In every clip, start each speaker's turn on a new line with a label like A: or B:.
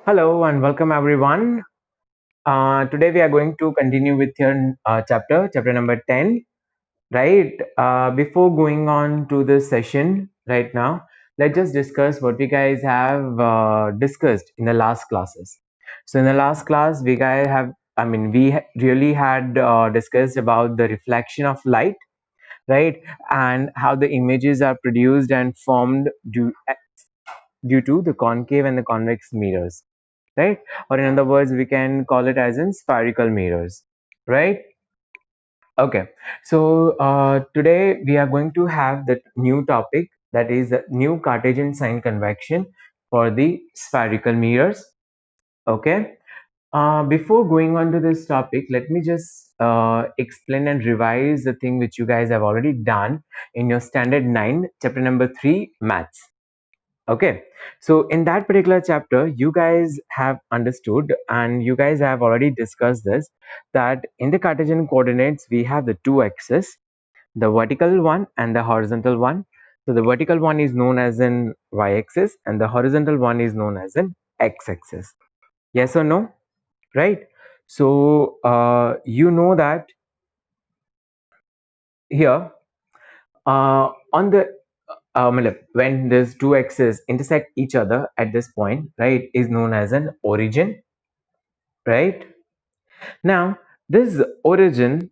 A: Hello and welcome everyone. Today we are going to continue with your chapter number 10. Right. Before going on to the session right now, let's just discuss what we guys have discussed in the last classes. So in the last class, we guys have, really had discussed about the reflection of light, right? And how the images are produced and formed due to the concave and the convex mirrors, right? Or in other words, we can call it as in spherical mirrors, right? Okay, so today we are going to have the new topic, that is the new Cartesian sign convection for the spherical mirrors. Okay, before going on to this topic, let me just explain and revise the thing which you guys have already done in your standard 9 chapter number 3 maths. Okay, so in that particular chapter, you guys have understood and you guys have already discussed this, that in the Cartesian coordinates, we have the two axes, the vertical one and the horizontal one. So the vertical one is known as an y-axis and the horizontal one is known as an x-axis. Yes or no? Right? So you know that here on the when these two axes intersect each other at this point, right, is known as an origin, right? Now this origin,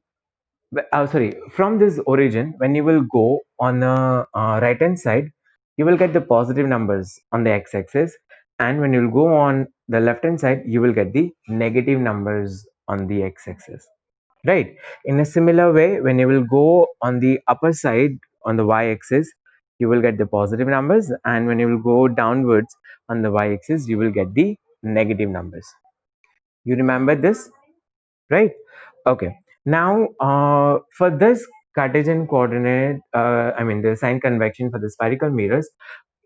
A: sorry, from this origin, when you will go on the right hand side, you will get the positive numbers on the x-axis, and when you will go on the left hand side, you will get the negative numbers on the x-axis, right? In a similar way, when you will go on the upper side on the y-axis, you will get the positive numbers, and when you will go downwards on the y-axis, you will get the negative numbers. You remember this, right? Okay, now for this Cartesian coordinate, the sign convection for the spherical mirrors,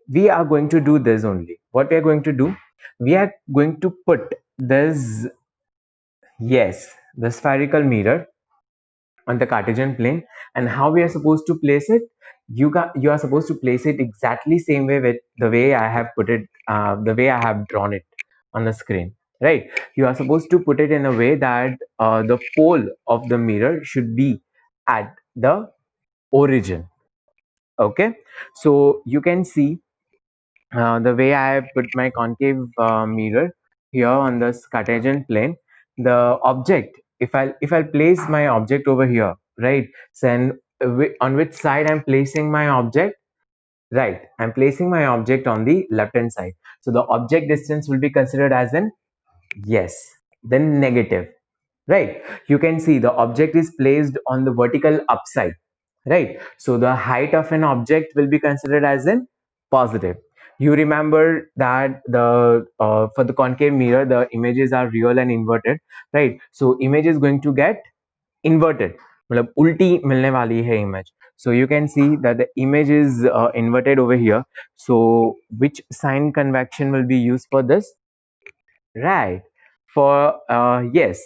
A: we are going to do this only. What we are going to do, we are going to put this, yes, the spherical mirror on the Cartesian plane. And how we are supposed to place it, you are supposed to place it exactly same way with the way I have put it, the way I have drawn it on the screen, right? You are supposed to put it in a way that the pole of the mirror should be at the origin. Okay, so you can see the way I have put my concave mirror here on this Cartesian plane, the object, if I place my object over here, right? So then on which side I'm placing my object? Right, I'm placing my object on the left hand side. So the object distance will be considered as an, yes, then negative, right? You can see the object is placed on the vertical upside, right? So the height of an object will be considered as an positive. You remember that the for the concave mirror, the images are real and inverted, right? So image is going to get inverted, मतलब उल्टी मिलने वाली है image. So you can see that the image is inverted over here. So which sign convection will be used for this? Right, for yes,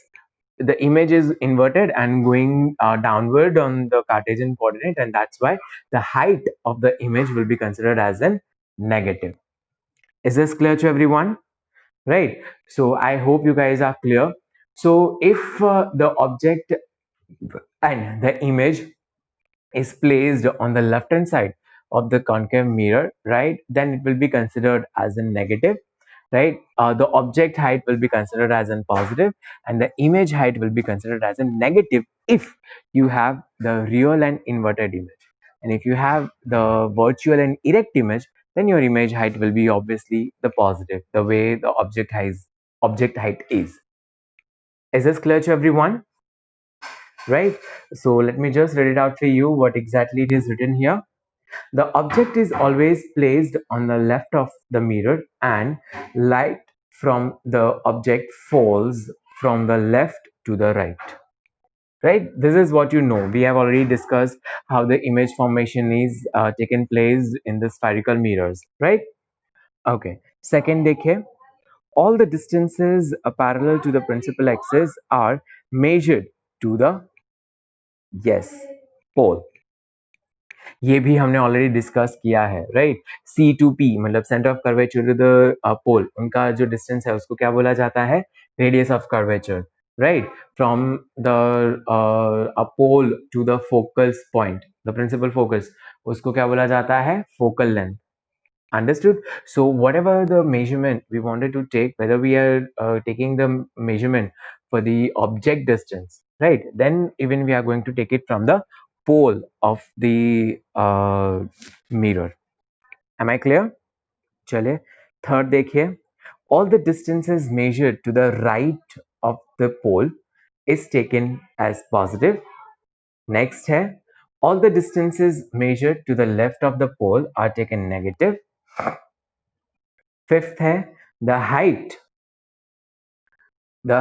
A: the image is inverted and going downward on the Cartesian coordinate, and that's why the height of the image will be considered as an negative. Is this clear to everyone? Right, so I hope you guys are clear. So if the object and the image is placed on the left hand side of the concave mirror, right, then it will be considered as a negative, right? The object height will be considered as a positive, and the image height will be considered as a negative if you have the real and inverted image. And if you have the virtual and erect image, then your image height will be obviously the positive, the way the object height is. Is this clear to everyone? Right, so let me just read it out for you what exactly it is written here. The object is always placed on the left of the mirror, and light from the object falls from the left to the right. Right, this is what you know. We have already discussed how the image formation is taken place in the spherical mirrors, right? Okay, second dekhe, all the distances parallel to the principal axis are measured to the, yes, pole. ये भी हमने already discuss किया है, right. C2P मतलब centre of curvature to the pole, उनका जो distance है उसको क्या बोला जाता है, radius of curvature, right. From the pole to the focal point, the principal focus, उसको क्या बोला जाता है, focal length. Understood? So whatever the measurement we wanted to take, whether we are taking the measurement for the object distance, right, then even we are going to take it from the pole of the mirror. Am I clear? चलिए, third देखिए, all the distances measured to the right of the pole is taken as positive. Next है, all the distances measured to the left of the pole are taken negative. Fifth है, the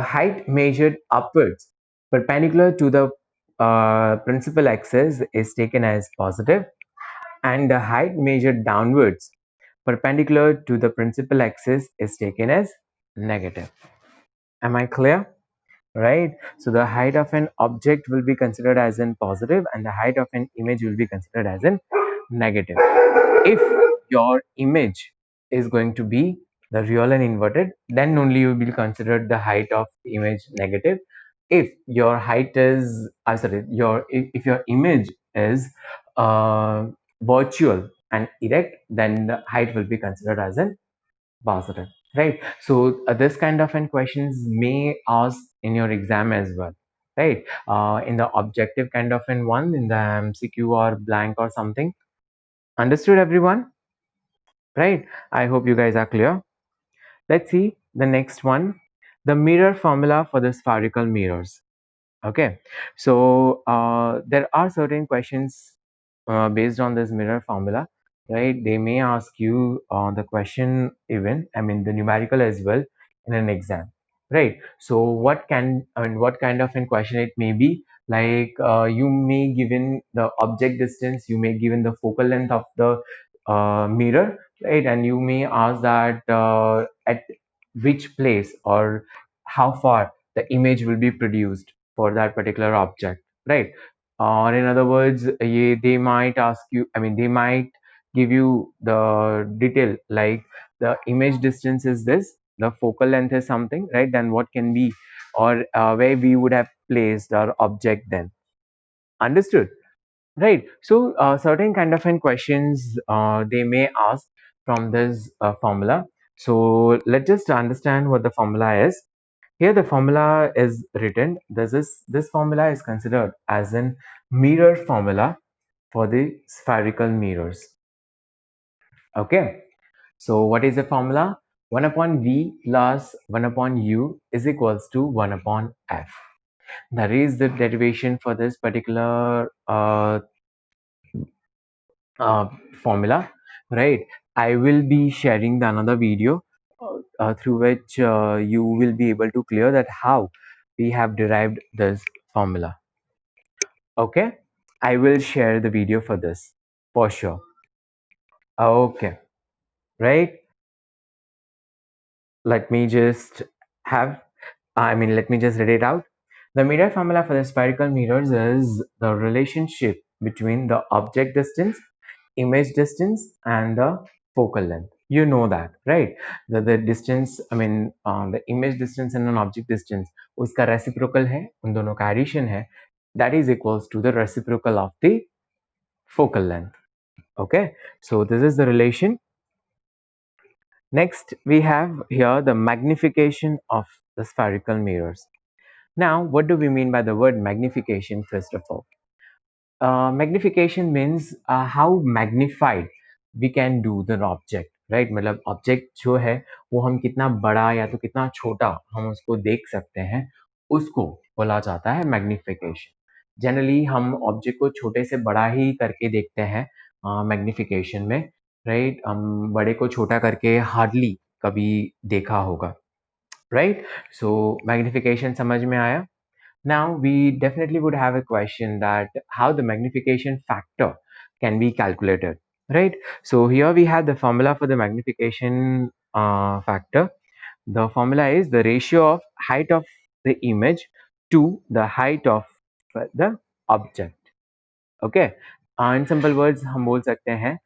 A: height measured upwards perpendicular to the principal axis is taken as positive, and the height measured downwards perpendicular to the principal axis is taken as negative. Am I clear? Right? So the height of an object will be considered as in positive, and the height of an image will be considered as in negative. If your image is going to be the real and inverted, then only you will consider the height of the image negative. If your height is, sorry, if your image is virtual and erect, then the height will be considered as an positive, right? So this kind of an questions may ask in your exam as well, right? In the objective kind of an one, in the MCQ or blank or something. Understood, everyone? Right? I hope you guys are clear. Let's see the next one, the mirror formula for the spherical mirrors. Okay, so there are certain questions based on this mirror formula, right? They may ask you the question even, I mean the numerical as well in an exam, right? So what kind of a question it may be, like you may given the object distance, you may given the focal length of the mirror, right? And you may ask that at which place or how far the image will be produced for that particular object, right? Or in other words, they might ask you, I mean, they might give you the detail like the image distance is this, the focal length is something, right? Then what can be, or where we would have placed our object then. Understood? Right. So certain kind of questions they may ask from this formula. So let's just understand what the formula is. Here the formula is written. This formula is considered as an mirror formula for the spherical mirrors. Okay. So what is the formula? 1 upon V plus 1 upon U is equals to 1 upon F. That is the derivation for this particular uh, formula, right? I will be sharing the another video through which you will be able to clear that how we have derived this formula. Okay, I will share the video for this for sure. Okay, right, let me just have, let me just read it out. The mirror formula for the spherical mirrors is the relationship between the object distance, image distance, and the focal length. You know that, right? The distance, the image distance and an object distance, uska reciprocal hai, un dono ka addition hai, that is equals to the reciprocal of the focal length. Okay, so this is the relation. Next, we have here the magnification of the spherical mirrors. Now, what do we mean by the word magnification, first of all? Magnification means how magnified we can do the object, right? मतलब object जो है वो हम कितना बड़ा या तो कितना छोटा हम उसको देख सकते हैं, उसको बोला जाता है magnification. Generally हम object को छोटे से बड़ा ही करके देखते हैं magnification में, right? हम बड़े को छोटा करके hardly कभी देखा होगा, right? So magnification समझ में आया? Now, we definitely would have a question that how the magnification factor can be calculated, right? So here we have the formula for the magnification factor. The formula is the ratio of height of the image to the height of the object. Okay. In simple words हम बोल सकते हैं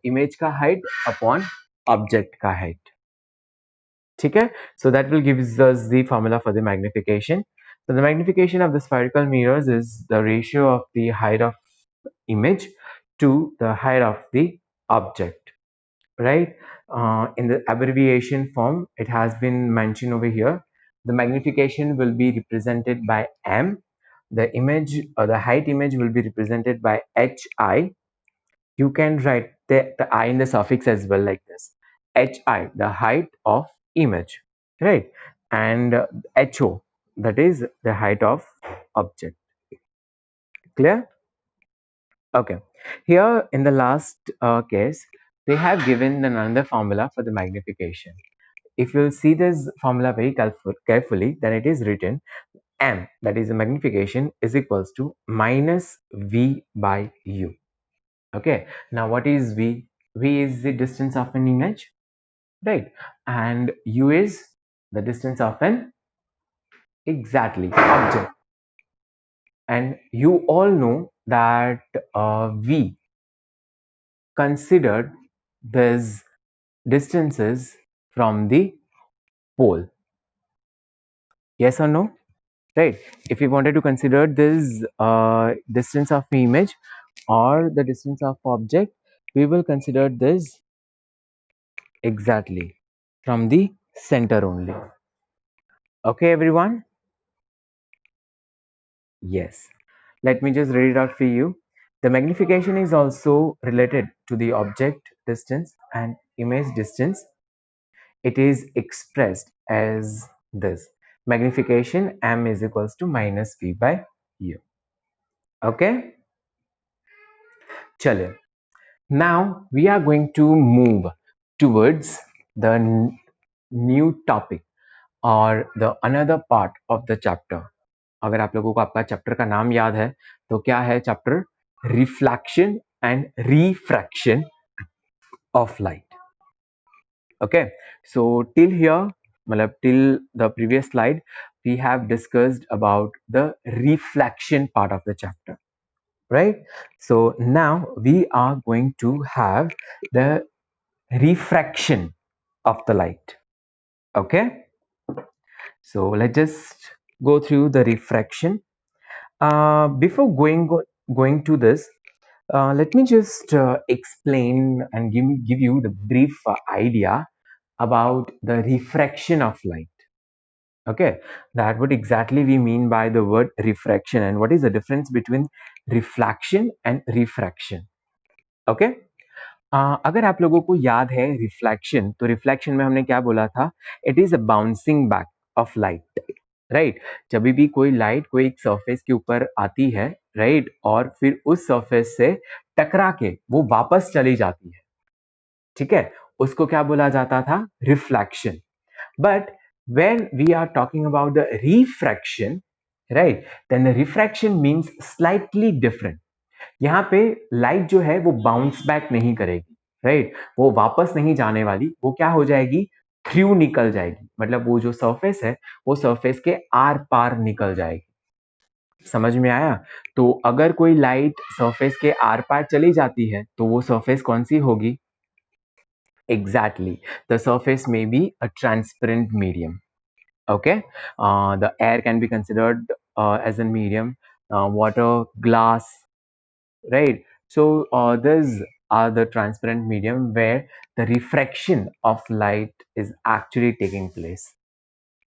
A: image का height upon object का height. ठीक है, so that will give us the formula for the magnification. So the magnification of the spherical mirrors is the ratio of the height of image to the height of the object, right? In the abbreviation form, it has been mentioned over here. The magnification will be represented by m. The image or the height image will be represented by hi. You can write the I in the suffix as well, like this: hi, the height of image, right? And ho, that is the height of object. Clear? Okay. Here in the last case, they have given another formula for the magnification. If you see this formula very carefully, then it is written m, that is the magnification, is equals to minus v by u. Okay, now what is v? V is the distance of an image, right? And u is the distance of an exactly object. And you all know that v considered these distances from the pole. Yes or no? Right. If we wanted to consider this distance of image or the distance of object, we will consider this exactly from the center only. Okay, everyone? Yes. Let me just read it out for you. The magnification is also related to the object distance and image distance. It is expressed as this: magnification m is equals to minus v by u. Okay? Chale. Now we are going to move towards the new topic or the another part of the chapter. अगर आप लोगों को आपका chapter का नाम याद है तो क्या है chapter? Reflection and refraction of light. Okay, so till here, मतलब till the previous slide, we have discussed about the reflection part of the chapter, right? So now we are going to have the refraction of the light. Okay, so let's just go through the refraction. Before going to this, let me just explain and give you the brief idea about the refraction of light. Okay, that what exactly we mean by the word refraction and what is the difference between reflection and refraction. Okay, अगर आप लोगों को याद है reflection, तो reflection में हमने क्या बोला था? It is a bouncing back of light, right? जब भी कोई लाइट कोई एक सरफेस के ऊपर आती है, राइट, और फिर उस सरफेस से टकरा के वो वापस चली जाती है, ठीक है, उसको क्या बोला जाता था? Reflection. But when we are talking about the refraction, right, then the refraction means slightly different. यहाँ पे लाइट जो है वो बाउंस बैक नहीं करेगी, राइट, वो वापस नहीं जाने वाली, वो क्या हो जाएगी? थ्रू निकल जाएगी, मतलब वो जो सरफेस है वो सरफेस के आर पार निकल जाएगी. समझ में आया? तो अगर कोई लाइट सरफेस के आर पार चली जाती है तो वो सरफेस कौन सी होगी? Exactly, the surface may be a transparent medium. Okay, the air can be considered as a medium, water, glass, right? So these are the transparent medium where the refraction of light is actually taking place.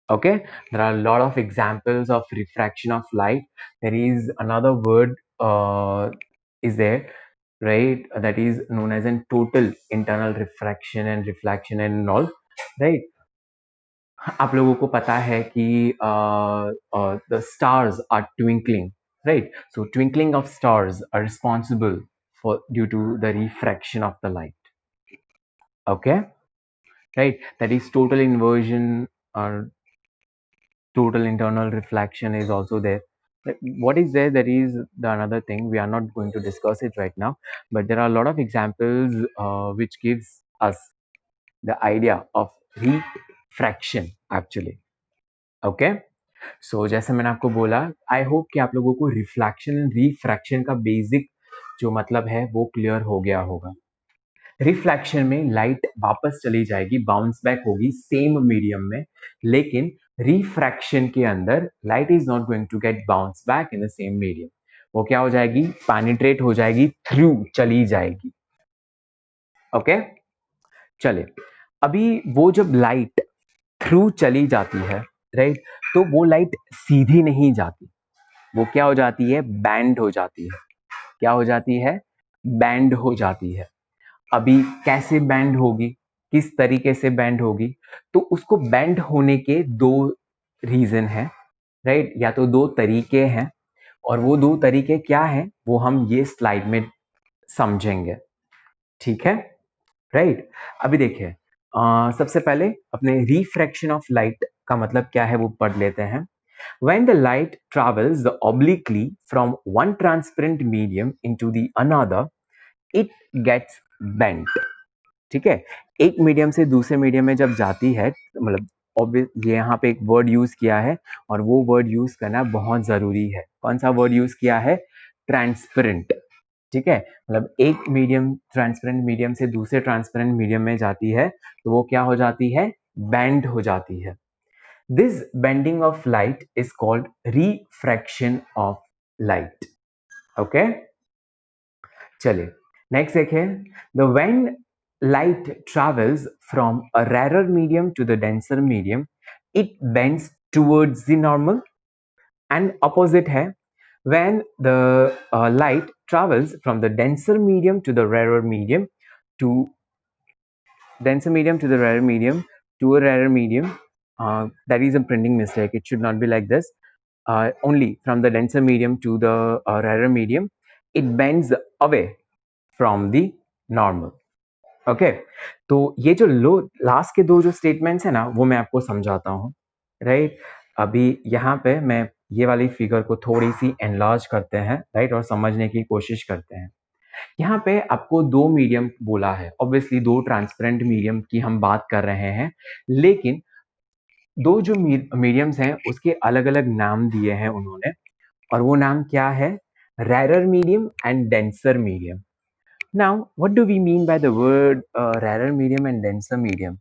A: Okay, there are a lot of examples of refraction of light. There is another word is there, right, that is known as in total internal refraction and reflection and all, right? आप लोगों को पता है कि the stars are twinkling, right? So twinkling of stars are responsible for due to the refraction of the light. Okay, right? That is total inversion or total internal reflection is also there. What is there? That is the another thing. We are not going to discuss it right now, but there are a lot of examples which gives us the idea of refraction actually. Okay. सो जैसे मैंने आपको बोला, I hope कि आप लोगों को reflection and refraction का basic जो मतलब है वो क्लियर हो गया होगा। रिफ्लेक्शन में लाइट वापस चली जाएगी, बाउंस बैक होगी सेम मीडियम में, लेकिन रिफ्रैक्शन के अंदर light is not going to get bounce back in the same medium. वो क्या हो जाएगी, पेनिट्रेट हो जाएगी, थ्रू चली जाएगी। ओके चले, अभी वो जब लाइट थ्रू चली जाती है, राइट, तो वो लाइट सीधी नहीं जाती, वो क्या हो जाती है, बैंड हो जाती है। क्या हो जाती है, बैंड हो जाती है। अभी कैसे बैंड होगी, किस तरीके से बैंड होगी, तो उसको बैंड होने के दो रीजन है, राइट, या तो दो तरीके हैं, और वो दो तरीके क्या है वो हम ये स्लाइड में समझेंगे। ठीक है, राइट। अभी देखिए, सबसे पहले अपने रिफ्रैक्शन ऑफ लाइट का मतलब क्या है वो पढ़ लेते हैं। When the light travels obliquely from one transparent medium into the another, it gets bent. ठीक है, एक मीडियम से दूसरे मीडियम में जब जाती है, मतलब ये यहाँ पे एक वर्ड यूज किया है, और वो वर्ड यूज करना बहुत जरूरी है। कौन सा वर्ड यूज किया है, ट्रांसपेरेंट। ठीक है, मतलब एक मीडियम ट्रांसपेरेंट मीडियम से दूसरे ट्रांसपेरेंट मीडियम में जाती है, तो वो क्या हो जाती है, बैंड हो जाती है। This bending of light is called refraction of light. Okay, चलिए नेक्स्ट देखिए, the when light travels from a rarer medium to the denser medium, it bends towards the normal, and opposite है, when the light travels from the denser medium to the rarer medium to denser medium to the rarer medium to a rarer medium, that is a printing mistake, it should not be like this. Only from the denser medium to the rarer medium, it bends away from the normal. Okay तो ये जो last के दो जो statements है ना, वो मैं आपको समझाता हूँ, राइट। अभी यहाँ पे मैं ये वाली फिगर को थोड़ी सी एनलार्ज करते हैं, राइट, और समझने की कोशिश करते हैं। यहाँ पे आपको दो मीडियम बोला है, ऑब्वियसली दो ट्रांसपेरेंट मीडियम की हम बात कर रहे हैं, लेकिन दो जो मीडियम्स हैं उसके अलग अलग नाम दिए हैं उन्होंने, और वो नाम क्या है, rarer medium and denser medium. Now, what do we mean by the word rarer medium and denser medium?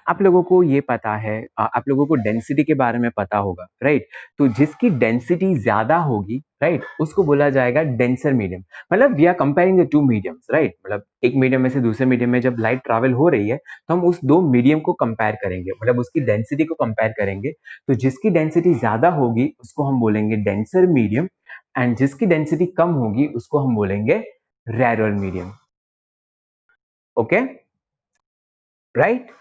A: आप लोगों को ये पता है, आप लोगों को डेंसिटी के बारे में पता होगा, राइट। तो जिसकी डेंसिटी ज्यादा होगी, राइट, उसको बोला जाएगा डेंसर मीडियम। मतलब we are comparing the two mediums, right, मतलब एक मीडियम में से दूसरे मीडियम में जब लाइट ट्रैवल हो रही है, तो हम उस दो मीडियम को कंपेयर करेंगे, मतलब उसकी डेंसिटी को कंपेयर करेंगे। तो जिसकी डेंसिटी ज्यादा होगी उसको हम बोलेंगे डेंसर मीडियम, एंड जिसकी डेंसिटी कम होगी उसको हम बोलेंगे रैरर मीडियम। Okay, right.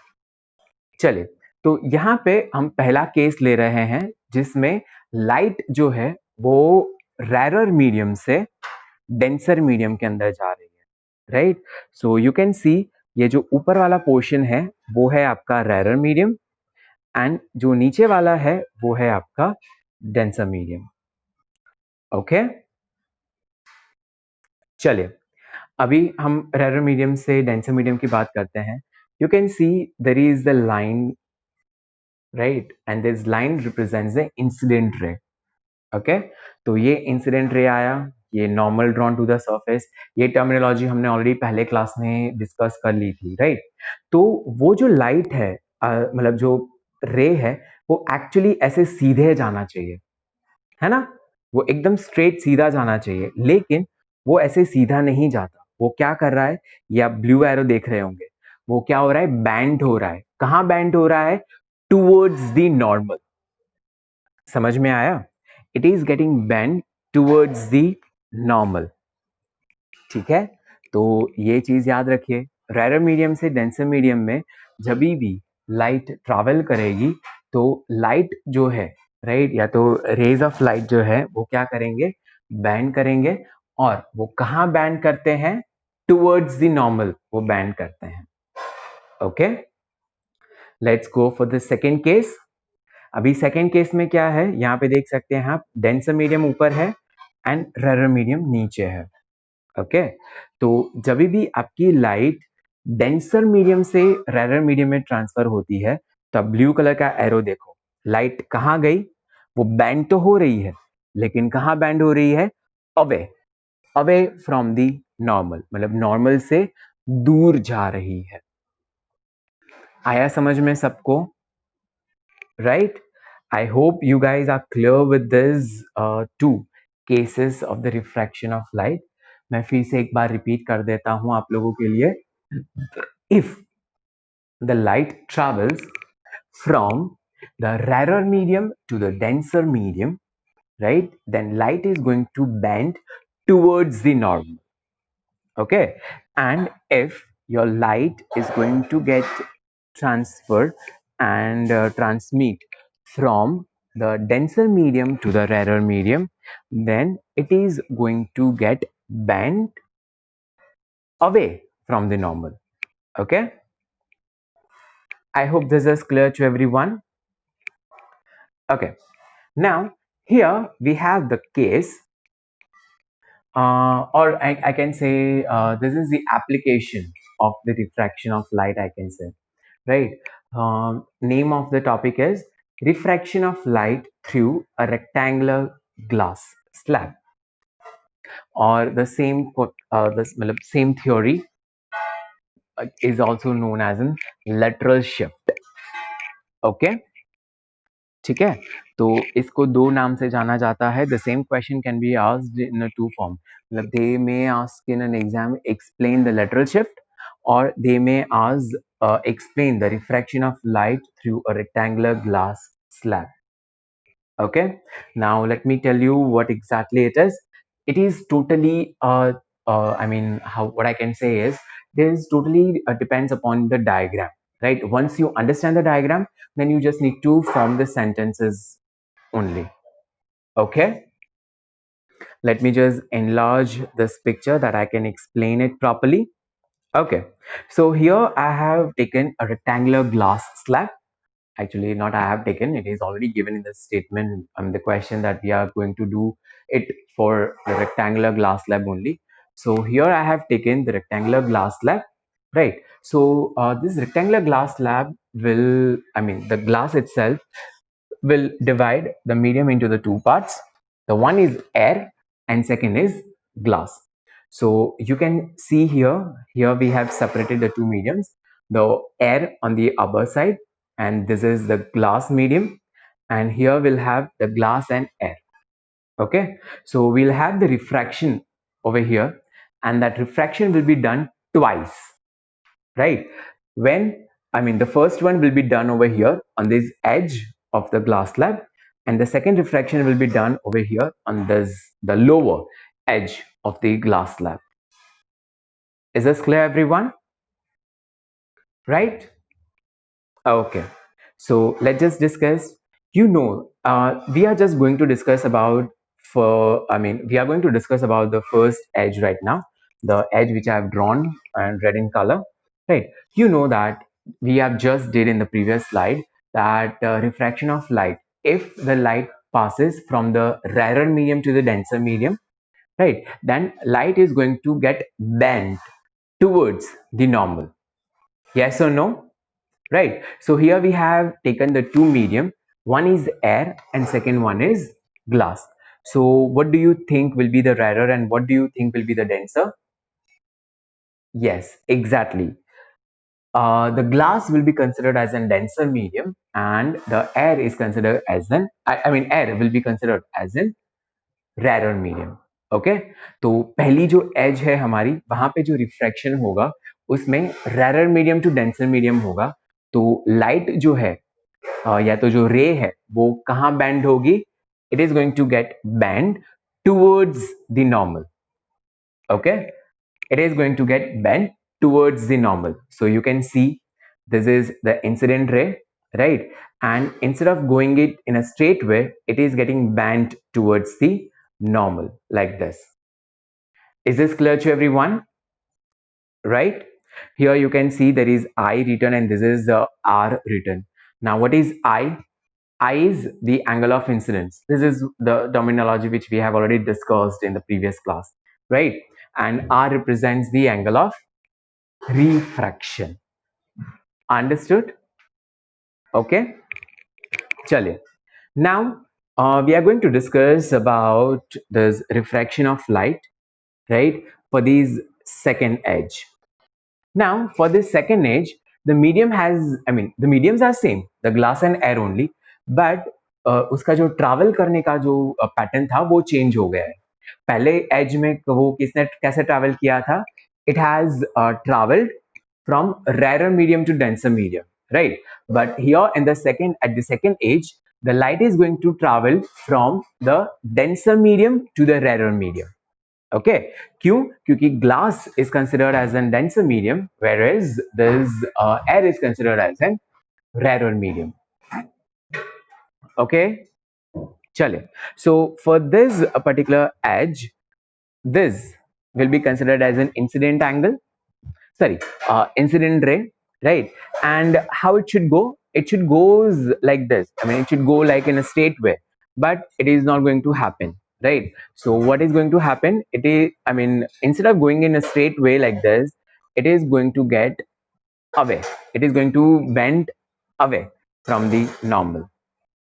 A: चलिए, तो यहाँ पे हम पहला केस ले रहे हैं जिसमें लाइट जो है वो रैरर मीडियम से डेंसर मीडियम के अंदर जा रही है, राइट। सो यू कैन सी, ये जो ऊपर वाला पोर्शन है वो है आपका रैरर मीडियम, एंड जो नीचे वाला है वो है आपका डेंसर मीडियम। ओके, चलिए अभी हम रैरर मीडियम से डेंसर मीडियम की बात करते हैं। You can see there is the line, right, and this line represents the incident ray. Okay, तो ये इंसिडेंट रे आया, ये normal drawn to the surface, ये टर्मिनोलॉजी हमने ऑलरेडी पहले क्लास में डिस्कस कर ली थी, राइट। तो वो जो लाइट है, मतलब जो रे है, वो एक्चुअली ऐसे सीधे जाना चाहिए, है ना, वो एकदम स्ट्रेट सीधा जाना चाहिए, लेकिन वो ऐसे सीधा नहीं जाता। वो क्या कर रहा है, ये आप ब्लू एरो देख रहे होंगे, वो क्या हो रहा है, बैंड हो रहा है। कहाँ बैंड हो रहा है, टूवर्ड्स द नॉर्मल। समझ में आया, it is getting bend towards the normal. ठीक है, तो ये चीज याद रखिए, रैरर मीडियम से डेंसर मीडियम में जब भी लाइट ट्रैवल करेगी, तो लाइट जो है, राइट, या तो रेज ऑफ लाइट जो है वो क्या करेंगे, बैंड करेंगे, और वो कहाँ बैंड करते हैं, टूवर्ड्स द नॉर्मल वो बैंड करते हैं। Okay, let's go for the second case. अभी सेकेंड केस में क्या है, यहाँ पे देख सकते हैं आप, डेंसर मीडियम ऊपर है एंड रैरर मीडियम नीचे है। ओके, तो जब भी आपकी लाइट डेंसर मीडियम से रैरर मीडियम में ट्रांसफर होती है, तो आप ब्लू कलर का एरो देखो, लाइट कहाँ गई, वो बैंड तो हो रही है, लेकिन कहाँ बैंड हो रही है, away, away from the normal, मतलब नॉर्मल से दूर जा रही है। आया समझ में सबको? Right? I hope you guys are clear with this two cases of the refraction of light. मैं फिर से एक बार रिपीट कर देता हूं आप लोगों के लिए. If the light travels from the rarer medium to the denser medium, right, then light is going to bend towards the normal. Okay, and if your light is going to get transferred and transmit from the denser medium to the rarer medium, then it is going to get bent away from the normal. Okay, I hope this is clear to everyone. Okay, now here we have the case, or I can say this is the application of the diffraction of light, I can say, right? Name of the topic is refraction of light through a rectangular glass slab, or the same this same theory is also known as an lateral shift. Okay, ठीक है, तो इसको दो नाम से जाना जाता है. The same question can be asked in a two form, मतलब they may ask in an exam explain the lateral shift, or they may ask explain the refraction of light through a rectangular glass slab. Okay, now let me tell you what exactly it is. It is totally I mean, how, what I can say is, this totally depends upon the diagram, right? Once you understand the diagram, then you just need to form the sentences only. Okay, let me just enlarge this picture that I can explain it properly. Okay, so here I have taken a rectangular glass slab. Actually, not I have taken, it is already given in the statement, the question, that we are going to do it for the rectangular glass slab only. So here I have taken the rectangular glass slab, right? So this rectangular glass slab will, I mean, the glass itself will divide the medium into the two parts. The one is air and second is glass. So you can see here we have separated the two mediums, the air on the upper side, and this is the glass medium, and here we'll have the glass and air. Okay, so we'll have the refraction over here, and that refraction will be done twice, right? When, I mean, the first one will be done over here on this edge of the glass slab, and the second refraction will be done over here on this, the lower edge of the glass slab. Is this clear, everyone? Right? Okay, so let's just discuss. We are just going to discuss about, we are going to discuss about the first edge right now, the edge which I have drawn and red in color, right? You know that we have just did in the previous slide that refraction of light, if the light passes from the rarer medium to the denser medium, right, then light is going to get bent towards the normal. Yes or no? Right, so here we have taken the two medium, one is air and second one is glass. So what do you think will be the rarer and what do you think will be the denser? Yes, exactly. The glass will be considered as a denser medium and the air is considered as an, I mean air will be considered as an rarer medium. Okay, तो पहली जो as है हमारी, वहां पे जो refraction होगा उसमें rarer medium to denser medium होगा. तो लाइट जो है या तो जो रे है वो कहाँ बैंड होगी? It is going to get bend towards the normal. Okay, it is going to get bent towards the normal. So you can see this is the incident ray, right? And instead of going it in a straight way, it is getting bent towards the normal like this. Is this clear to everyone? Right? Here you can see there is I written and this is the R written. Now what is I? I is the angle of incidence. This is the terminology which we have already discussed in the previous class, right? And R represents the angle of refraction. Understood? Okay. Chaliye. Now we are going to discuss about this refraction of light. right, for these second edge. Now, for this second edge, the medium has, I mean, the mediums are same, the glass and air only, but उसका जो travel करने का जो pattern था वो change हो गया है. पहले एज में वो किसने कैसे ट्रैवल किया था? It has travelled from rarer medium to denser medium, right? But here in the second, at the second age, the light is going to travel from the denser medium to the rarer medium. Okay, क्यों? क्योंकि glass is considered as a denser medium, whereas this air is considered as a rarer medium. Okay, chale. So for this particular edge, this will be considered as an incident angle, sorry, incident ray, right? And how it should go? It should goes like this. I mean, it should go like in a straight way, but it is not going to happen, right? So what is going to happen? It is, I mean, instead of going in a straight way like this, it is going to get away. It is going to bend away from the normal,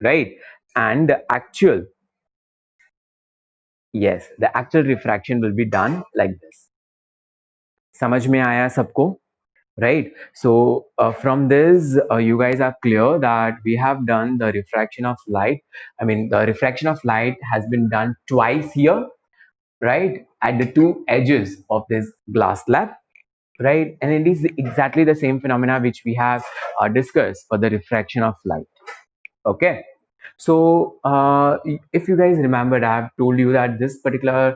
A: right? And the actual, yes, the actual refraction will be done like this. समझ में आया सबको? Right, so from this you guys are clear that we have done the refraction of light. I mean, the refraction of light has been done twice here, right, at the two edges of this glass slab, right? And it is exactly the same phenomena which we have discussed for the refraction of light. Okay, so if you guys remembered, I have told you that this particular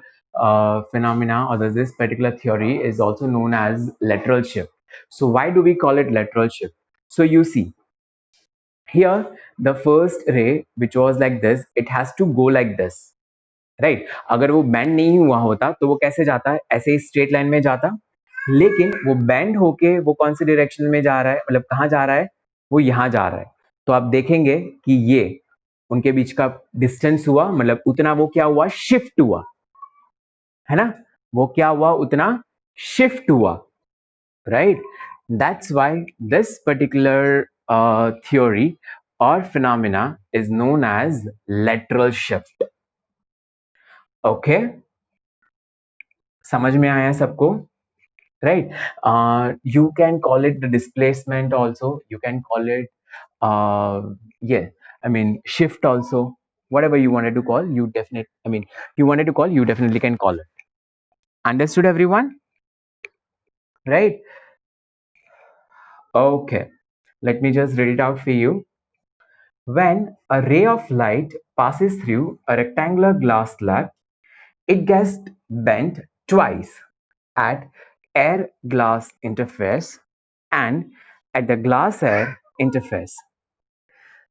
A: phenomena, or this particular theory, is also known as lateral shift. So why do we call it lateral shift? So you see here, the first ray which was like this, it has to go like this, right? अगर वो bend नहीं हुआ होता तो वो कैसे जाता है? ऐसे ही straight line में जाता, लेकिन वो bend होके वो कौन सी direction में जा रहा है, मतलब कहाँ जा रहा है? वो यहाँ जा रहा है. तो आप देखेंगे कि ये उनके बीच का डिस्टेंस हुआ, मतलब उतना वो क्या हुआ? शिफ्ट हुआ, है ना? वो क्या हुआ? उतना शिफ्ट हुआ, right? That's why this particular theory or phenomena is known as lateral shift. Okay, समझ में आया सबको? Right? You can call it the displacement also. You can call it, yeah, I mean, shift also. Whatever you wanted to call, you definitely, I mean, you wanted to call, you definitely can call it. Understood, everyone? Right? Okay. Let me just read it out for you. When a ray of light passes through a rectangular glass slab, it gets bent twice at air glass interface and at the glass air interface.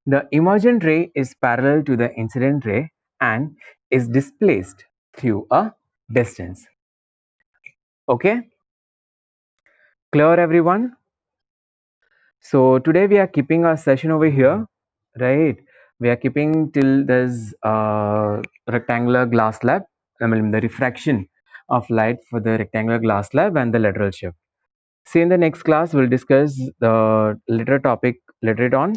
A: The emergent ray is parallel to the incident ray and is displaced through a distance. Okay? Clear, everyone? So today we are keeping our session over here, right? We are keeping till this rectangular glass slab, I mean the refraction of light for the rectangular glass slab and the lateral shift. See, in the next class we'll discuss the later topic later on,